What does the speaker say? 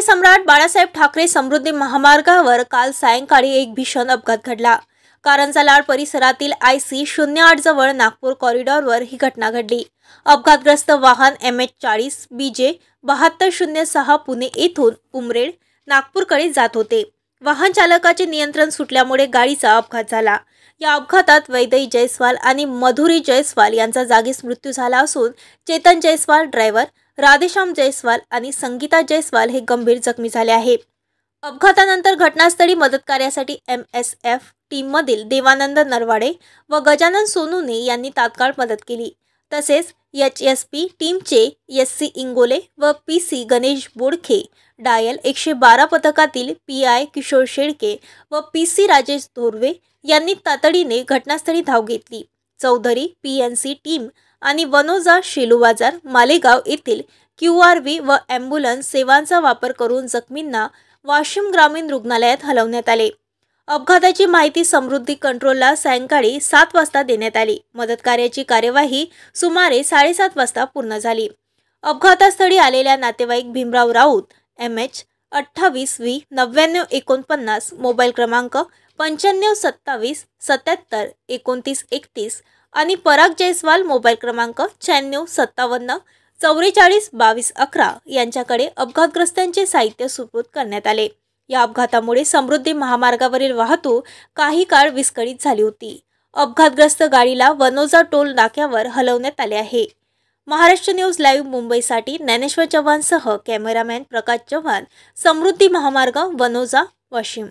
सम्राट बाळासाहेब ठाकरे समृद्धी महामार्गावर काल सायंकाळी एक भीषण अपघात घडला। कारंजा लाड परिसरातील IC 08 जवळ नागपूर कॉरिडॉरवर ही घटना घडली। अपघातग्रस्त वाहन MH40 BJ 7206 पुणे येथून उमरेड नागपूरकडे जात होते। वाहन चालकाचे नियंत्रण सुटल्यामुळे गाडीचा अपघात झाला। या अपघातात वैदई जयस्वाल आणि मधुरी जयस्वाल यांचा जागीच मृत्यू झाला असून चेतन जयस्वाल ड्रायव्हर, राधेश्याम जयस्वाल आणि संगीता जयस्वाल हे गंभीर जखमी झाले आहेत। अपघातानंतर घटनास्थळी मदत कार्यासाठी MSF टीममधील देवानंद नरवाडे व गजानन सोनुने यांनी तात्काळ मदत केली। तसेच HSP टीमचे SC इंगोले व PC गणेश बोडखे, डायल 112 पथकातील PI किशोर शेळके व PC राजेश धोरवे यांनी तातडीने घटनास्थळी धाव घेतली। चौधरी PNC टीम आणि वनोजा शेलूबाजार मालेगाव येथील QRV व ॲम्ब्युलन्स सेवांचा वापर करून जखमींना वाशिम ग्रामीण रुग्णालयात हलवण्यात आले। अपघाताची माहिती समृद्धी कंट्रोलला सायंकाळी 7 वाजता देण्यात आली। मदत कार्याची कार्यवाही सुमारे 7:30 वाजता पूर्ण झाली। अपघातास्थळी आलेल्या नातेवाईक Bhimrao Raut MH 28V 9949 mobile क्रमांक 9527 77 29 31 आणि पराग जयस्वाल मोबाईल क्रमांक 9657 44 22 11 यांच्याकडे अपघातग्रस्तांचे साहित्य सुपूर्द करण्यात आले। या अपघातामुळे समृद्धी महामार्गावरील वाहतूक काही काळ विस्कळीत झाली होती। अपघातग्रस्त गाडीला वनोजा टोल नाक्यावर हलवण्यात आले आहे। महाराष्ट्र न्यूज लाईव्ह मुंबईसाठी ज्ञानेश्वर चव्हाणसह कॅमेरामॅन प्रकाश चव्हाण, समृद्धी महामार्ग, वनोजा, वाशिम।